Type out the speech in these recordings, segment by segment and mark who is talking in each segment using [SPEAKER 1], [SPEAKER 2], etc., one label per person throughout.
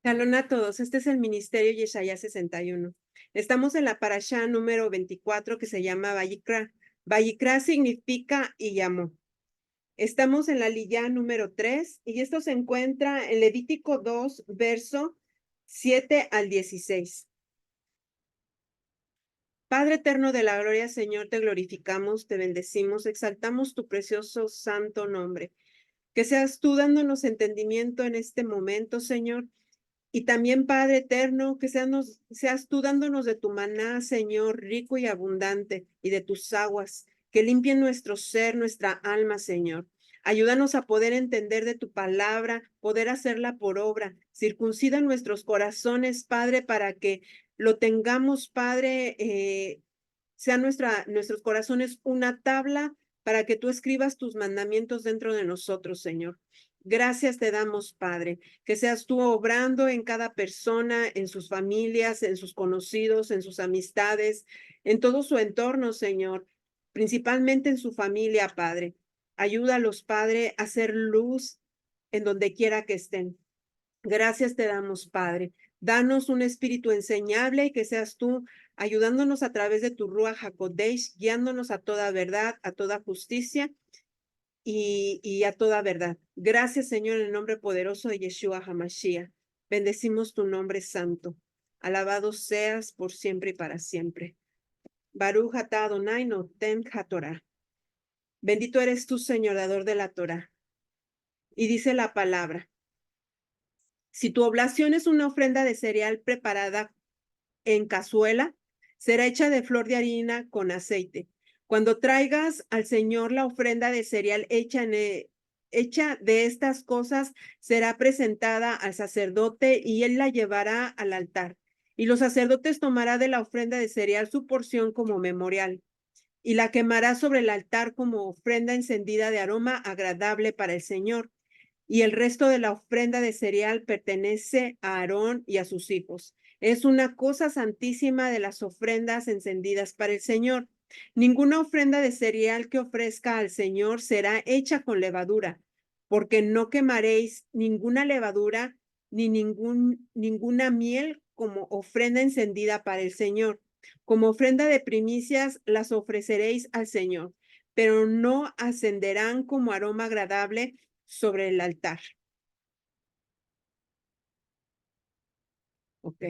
[SPEAKER 1] Shalom a todos, este es el Ministerio Yeshaya 61. Estamos en la parashá número 24 que se llama Vayikra. Vayikra significa y llamó. Estamos en la liyá número 3 y esto se encuentra en Levítico 2, verso 7 al 16. Padre eterno de la gloria, Señor, te glorificamos, te bendecimos, exaltamos tu precioso santo nombre. Que seas tú dándonos entendimiento en este momento, Señor. Y también, Padre eterno, que seas tú dándonos de tu maná, Señor, rico y abundante, y de tus aguas, que limpien nuestro ser, nuestra alma, Señor. Ayúdanos a poder entender de tu palabra, poder hacerla por obra. Circuncida nuestros corazones, Padre, para que lo tengamos, Padre, sean nuestros corazones una tabla para que tú escribas tus mandamientos dentro de nosotros, Señor. Gracias te damos, Padre, que seas tú obrando en cada persona, en sus familias, en sus conocidos, en sus amistades, en todo su entorno, Señor, principalmente en su familia, Padre. Ayúdalos, Padre, a hacer luz en donde quiera que estén. Gracias te damos, Padre. Danos un espíritu enseñable y que seas tú ayudándonos a través de tu Ruach HaKodesh, guiándonos a toda verdad, a toda justicia y a toda verdad. Gracias, Señor, en el nombre poderoso de Yeshua HaMashiach. Bendecimos tu nombre santo. Alabado seas por siempre y para siempre. Baruch atah Adonai noten haTorah. Bendito eres tú, Señor, dador de la Torah. Y dice la palabra: si tu oblación es una ofrenda de cereal preparada en cazuela, será hecha de flor de harina con aceite. Cuando traigas al Señor la ofrenda de cereal hecha de estas cosas, será presentada al sacerdote y él la llevará al altar. Y los sacerdotes tomará de la ofrenda de cereal su porción como memorial y la quemará sobre el altar como ofrenda encendida de aroma agradable para el Señor. Y el resto de la ofrenda de cereal pertenece a Aarón y a sus hijos. Es una cosa santísima de las ofrendas encendidas para el Señor. Ninguna ofrenda de cereal que ofrezca al Señor será hecha con levadura, porque no quemaréis ninguna levadura ni ninguna miel como ofrenda encendida para el Señor. Como ofrenda de primicias las ofreceréis al Señor, pero no ascenderán como aroma agradable sobre el altar. Ok.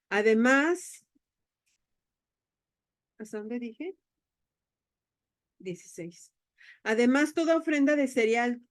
[SPEAKER 1] Además, ¿hasta dónde dije? 16. Además, toda ofrenda de cereal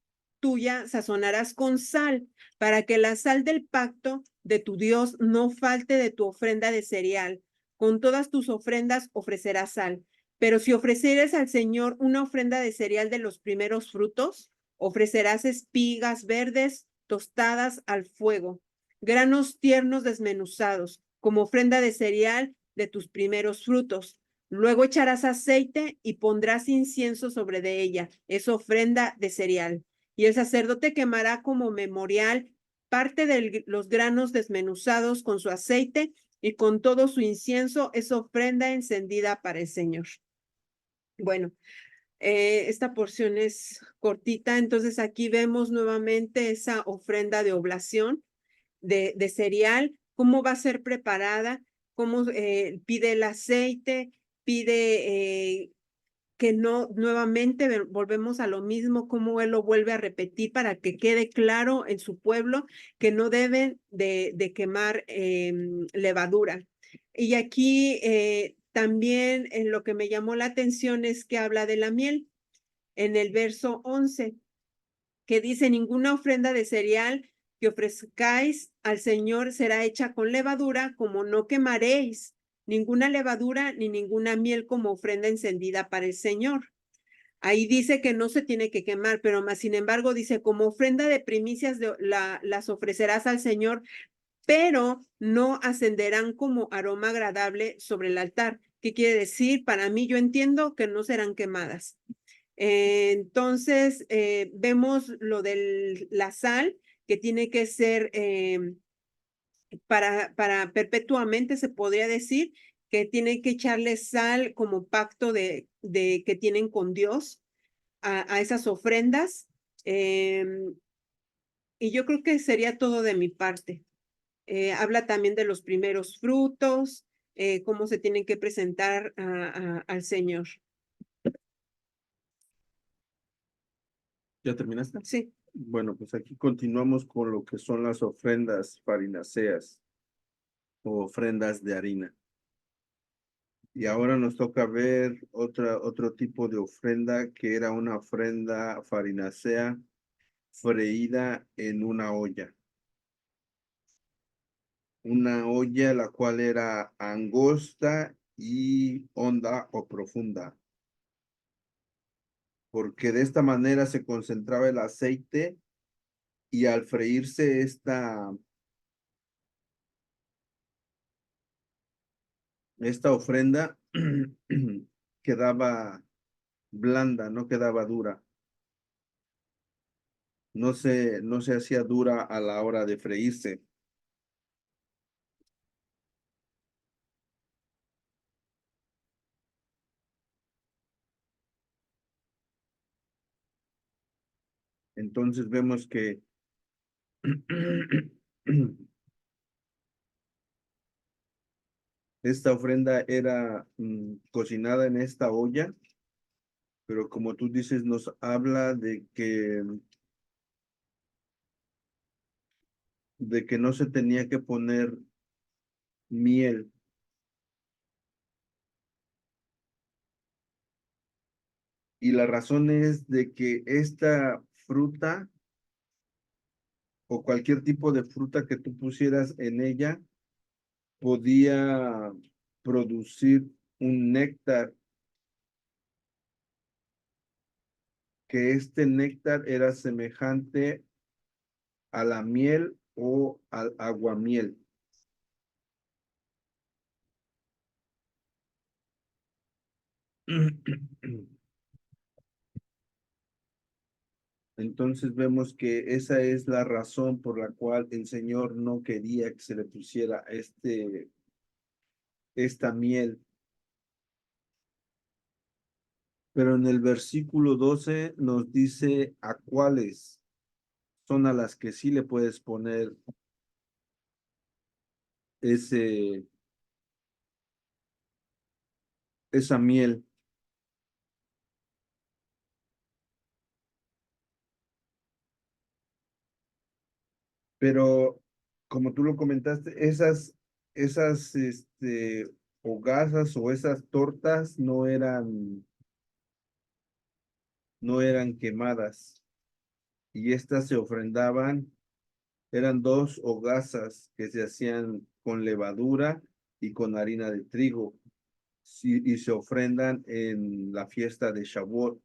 [SPEAKER 1] tuya sazonarás con sal, para que la sal del pacto de tu Dios no falte de tu ofrenda de cereal. Con todas tus ofrendas ofrecerás sal. Pero si ofrecieres al Señor una ofrenda de cereal de los primeros frutos, ofrecerás espigas verdes tostadas al fuego, granos tiernos desmenuzados, como ofrenda de cereal de tus primeros frutos. Luego echarás aceite y pondrás incienso sobre de ella. Es ofrenda de cereal. Y el sacerdote quemará como memorial parte de los granos desmenuzados con su aceite y con todo su incienso. Es ofrenda encendida para el Señor. Bueno, esta porción es cortita, entonces aquí vemos nuevamente esa ofrenda de oblación de cereal, cómo va a ser preparada, cómo pide el aceite, pide que no, nuevamente volvemos a lo mismo, cómo él lo vuelve a repetir para que quede claro en su pueblo que no deben de quemar levadura. Y aquí también lo que me llamó la atención es que habla de la miel en el verso 11, que dice: ninguna ofrenda de cereal que ofrezcáis al Señor será hecha con levadura, como no quemaréis ninguna levadura ni ninguna miel como ofrenda encendida para el Señor. Ahí dice que no se tiene que quemar, pero más sin embargo dice: como ofrenda de primicias las ofrecerás al Señor, pero no ascenderán como aroma agradable sobre el altar. ¿Qué quiere decir? Para mí, yo entiendo que no serán quemadas. Entonces, vemos lo de la sal, que tiene que ser para perpetuamente, se podría decir, que tiene que echarle sal como pacto de que tienen con Dios a esas ofrendas. Y yo creo que sería todo de mi parte. Habla también de los primeros frutos, cómo se tienen que presentar al Señor.
[SPEAKER 2] ¿Ya terminaste?
[SPEAKER 1] Sí.
[SPEAKER 2] Bueno, pues aquí continuamos con lo que son las ofrendas farináceas o ofrendas de harina. Y ahora nos toca ver otro tipo de ofrenda que era una ofrenda farinácea freída en una olla. Una olla la cual era angosta y honda o profunda, porque de esta manera se concentraba el aceite y al freírse esta ofrenda quedaba blanda, no quedaba dura. No se hacía dura a la hora de freírse. Entonces vemos que esta ofrenda era cocinada en esta olla, pero como tú dices, nos habla de que no se tenía que poner miel. Y la razón es de que esta fruta o cualquier tipo de fruta que tú pusieras en ella podía producir un néctar, que este néctar era semejante a la miel o al aguamiel. Entonces vemos que esa es la razón por la cual el Señor no quería que se le pusiera esta miel. Pero en el versículo 12 nos dice a cuáles son a las que sí le puedes poner ese, esa miel. Pero como tú lo comentaste, esas hogazas o esas tortas no eran quemadas y estas se ofrendaban. Eran dos hogazas que se hacían con levadura y con harina de trigo, sí, y se ofrendan en la fiesta de Shavuot.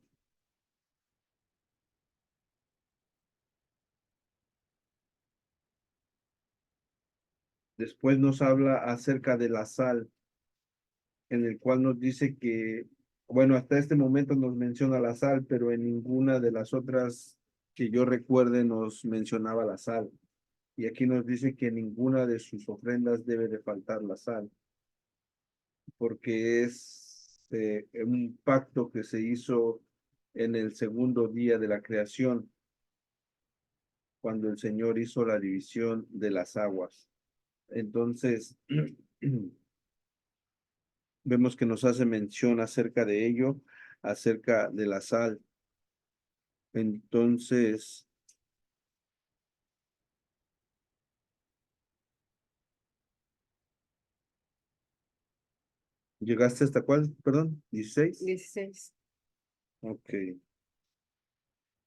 [SPEAKER 2] Después nos habla acerca de la sal, en el cual nos dice que, bueno, hasta este momento nos menciona la sal, pero en ninguna de las otras que yo recuerde nos mencionaba la sal. Y aquí nos dice que ninguna de sus ofrendas debe de faltar la sal, porque es un pacto que se hizo en el segundo día de la creación, cuando el Señor hizo la división de las aguas. Entonces, vemos que nos hace mención acerca de ello, acerca de la sal. Entonces, ¿llegaste hasta cuál? Perdón, 16.
[SPEAKER 1] 16.
[SPEAKER 2] Ok.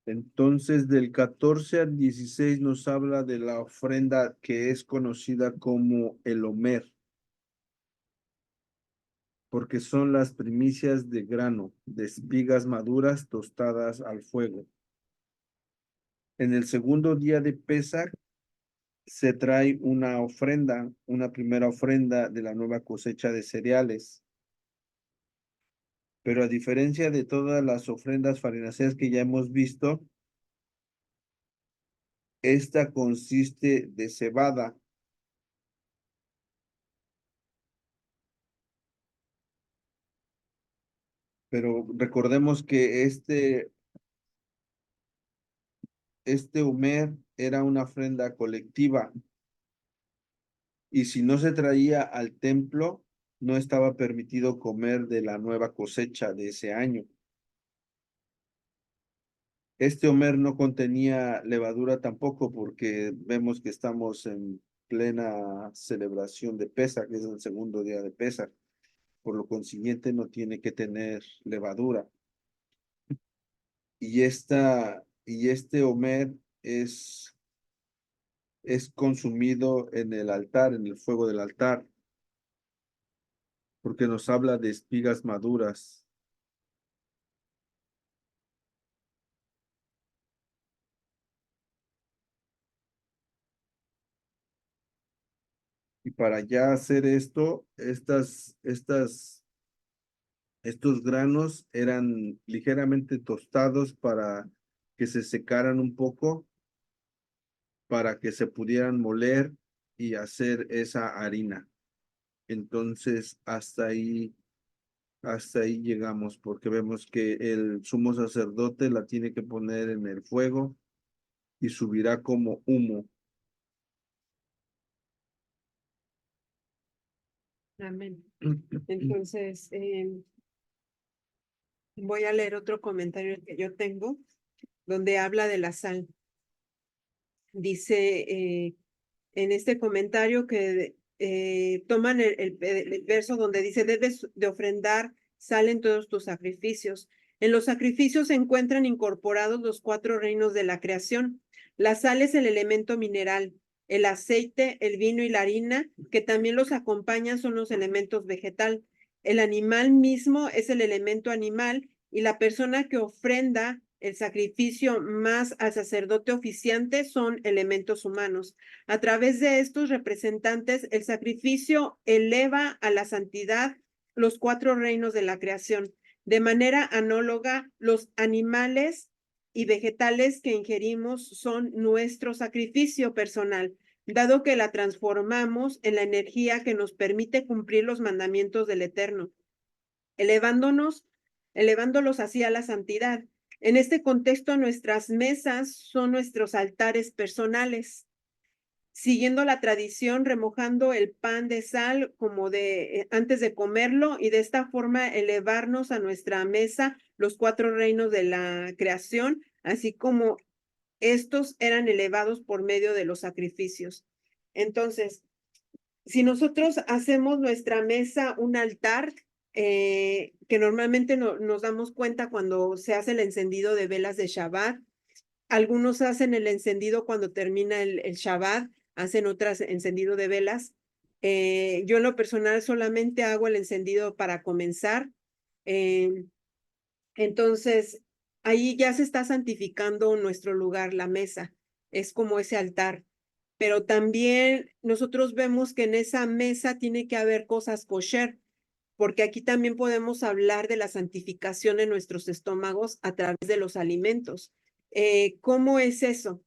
[SPEAKER 2] Entonces, del 14 al 16 nos habla de la ofrenda que es conocida como el Omer, porque son las primicias de grano, de espigas maduras tostadas al fuego. En el segundo día de Pesach se trae una ofrenda, una primera ofrenda de la nueva cosecha de cereales. Pero a diferencia de todas las ofrendas farináceas que ya hemos visto, esta consiste de cebada. Pero recordemos que este Homer era una ofrenda colectiva, y si no se traía al templo, no estaba permitido comer de la nueva cosecha de ese año. Este Omer no contenía levadura tampoco, porque vemos que estamos en plena celebración de Pesaj, que es el segundo día de Pesaj. Por lo consiguiente, no tiene que tener levadura. Y este Omer es consumido en el altar, en el fuego del altar, porque nos habla de espigas maduras. Y para ya hacer esto, estos granos eran ligeramente tostados para que se secaran un poco, para que se pudieran moler y hacer esa harina. Entonces, hasta ahí llegamos, porque vemos que el sumo sacerdote la tiene que poner en el fuego y subirá como humo.
[SPEAKER 1] Amén. Entonces, voy a leer otro comentario que yo tengo, donde habla de la sal. Dice en este comentario que toman el verso donde dice, debes de ofrendar sal en todos tus sacrificios. En los sacrificios se encuentran incorporados los 4 reinos de la creación. La sal es el elemento mineral. El aceite, el vino y la harina, que también los acompañan, son los elementos vegetal. El animal mismo es el elemento animal y la persona que ofrenda el sacrificio más al sacerdote oficiante son elementos humanos. A través de estos representantes, el sacrificio eleva a la santidad los 4 reinos de la creación. De manera análoga, los animales y vegetales que ingerimos son nuestro sacrificio personal, dado que la transformamos en la energía que nos permite cumplir los mandamientos del Eterno, elevándolos así a la santidad. En este contexto, nuestras mesas son nuestros altares personales, siguiendo la tradición, remojando el pan de sal como antes de comerlo, y de esta forma elevarnos a nuestra mesa los 4 reinos de la creación, así como estos eran elevados por medio de los sacrificios. Entonces, si nosotros hacemos nuestra mesa un altar, que normalmente nos damos cuenta cuando se hace el encendido de velas de Shabbat, algunos hacen el encendido cuando termina el Shabbat, hacen otras encendido de velas. Yo en lo personal solamente hago el encendido para comenzar. Entonces, ahí ya se está santificando nuestro lugar, la mesa. Es como ese altar. Pero también nosotros vemos que en esa mesa tiene que haber cosas kosher, porque aquí también podemos hablar de la santificación en nuestros estómagos a través de los alimentos. ¿Cómo es eso?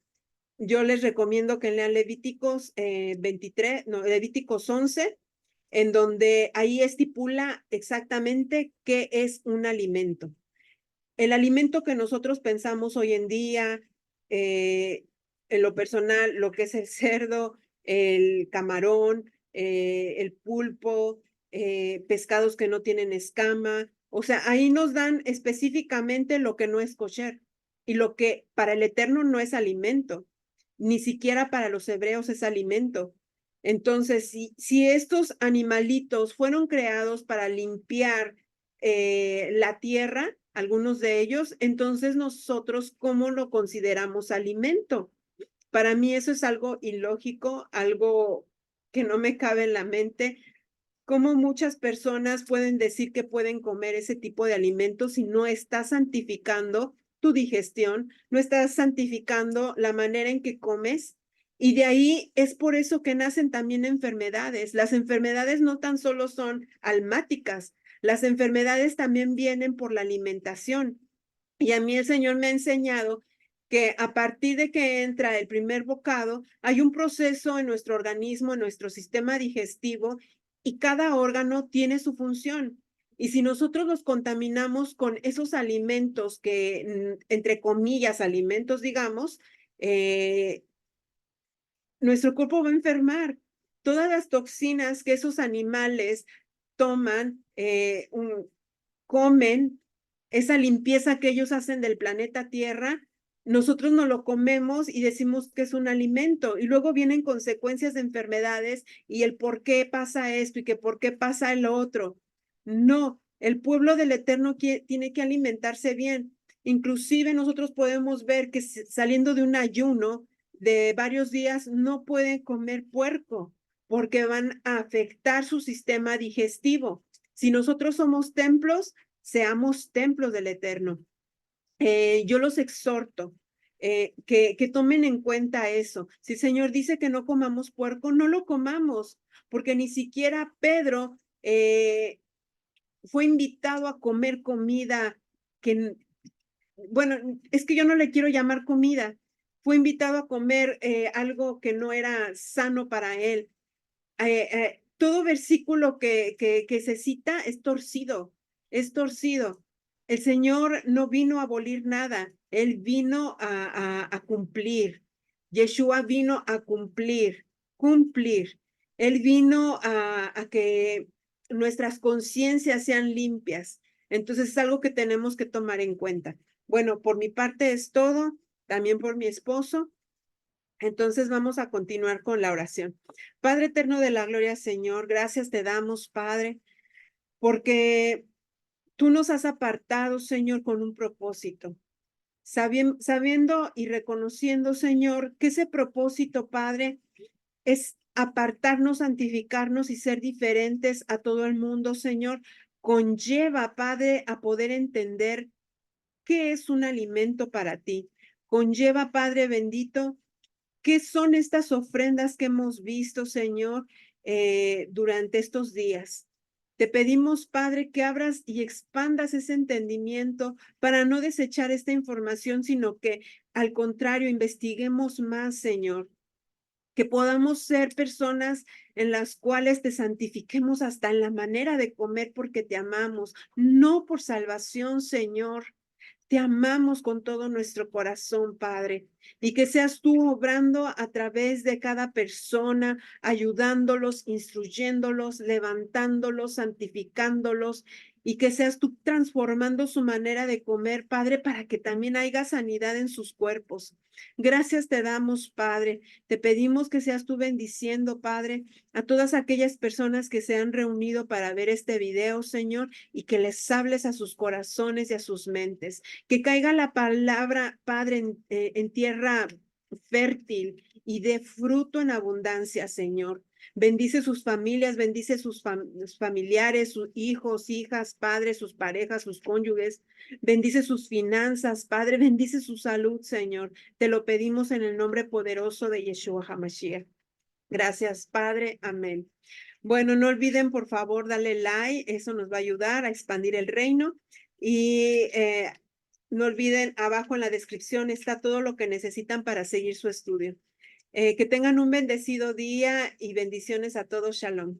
[SPEAKER 1] Yo les recomiendo que lean Levíticos 23, no, Levíticos 11, en donde ahí estipula exactamente qué es un alimento. El alimento que nosotros pensamos hoy en día, en lo personal, lo que es el cerdo, el camarón, el pulpo, pescados que no tienen escama, o sea, ahí nos dan específicamente lo que no es kosher y lo que para el Eterno no es alimento, ni siquiera para los hebreos es alimento. Entonces, si estos animalitos fueron creados para limpiar la tierra, algunos de ellos, entonces nosotros, ¿cómo lo consideramos alimento? Para mí eso es algo ilógico, algo que no me cabe en la mente. ¿Cómo muchas personas pueden decir que pueden comer ese tipo de alimentos si no estás santificando tu digestión, no estás santificando la manera en que comes? Y de ahí es por eso que nacen también enfermedades. Las enfermedades no tan solo son almáticas, las enfermedades también vienen por la alimentación. Y a mí el Señor me ha enseñado que a partir de que entra el primer bocado, hay un proceso en nuestro organismo, en nuestro sistema digestivo, y cada órgano tiene su función. Y si nosotros los contaminamos con esos alimentos que, entre comillas, alimentos, digamos, nuestro cuerpo va a enfermar. todas las toxinas que esos animales toman, comen, esa limpieza que ellos hacen del planeta Tierra, nosotros no lo comemos y decimos que es un alimento, y luego vienen consecuencias de enfermedades y el por qué pasa esto y que por qué pasa el otro. No, el pueblo del Eterno tiene que alimentarse bien. Inclusive nosotros podemos ver que saliendo de un ayuno de varios días no pueden comer puerco porque van a afectar su sistema digestivo. Si nosotros somos templos, seamos templos del Eterno. Yo los exhorto que tomen en cuenta eso. Si el Señor dice que no comamos puerco, no lo comamos, porque ni siquiera Pedro fue invitado a comer comida que, bueno, es que yo no le quiero llamar comida, fue invitado a comer algo que no era sano para él. Todo versículo que se cita es torcido, es torcido. El Señor no vino a abolir nada, Él vino a cumplir. Yeshua vino a cumplir, cumplir. Él vino a que nuestras conciencias sean limpias. Entonces es algo que tenemos que tomar en cuenta. Bueno, por mi parte es todo, también por mi esposo. Entonces vamos a continuar con la oración. Padre eterno de la gloria, Señor, gracias te damos, Padre, porque tú nos has apartado, Señor, con un propósito. Sabiendo y reconociendo, Señor, que ese propósito, Padre, es apartarnos, santificarnos y ser diferentes a todo el mundo, Señor, conlleva, Padre, a poder entender qué es un alimento para ti. Conlleva, Padre bendito, ¿qué son estas ofrendas que hemos visto, Señor, durante estos días? Te pedimos, Padre, que abras y expandas ese entendimiento para no desechar esta información, sino que al contrario, investiguemos más, Señor, que podamos ser personas en las cuales te santifiquemos hasta en la manera de comer porque te amamos, no por salvación, Señor. Te amamos con todo nuestro corazón, Padre, y que seas tú obrando a través de cada persona, ayudándolos, instruyéndolos, levantándolos, santificándolos, y que seas tú transformando su manera de comer, Padre, para que también haya sanidad en sus cuerpos. Gracias te damos, Padre. Te pedimos que seas tú bendiciendo, Padre, a todas aquellas personas que se han reunido para ver este video, Señor, y que les hables a sus corazones y a sus mentes. Que caiga la palabra, Padre, en tierra fértil y dé fruto en abundancia, Señor. Bendice sus familias, bendice sus familiares, sus hijos, hijas, padres, sus parejas, sus cónyuges. Bendice sus finanzas, Padre, bendice su salud, Señor. Te lo pedimos en el nombre poderoso de Yeshua HaMashiach. Gracias, Padre. Amén. Bueno, no olviden, por favor, darle like. Eso nos va a ayudar a expandir el reino. Y no olviden, abajo en la descripción está todo lo que necesitan para seguir su estudio. Que tengan un bendecido día y bendiciones a todos. Shalom.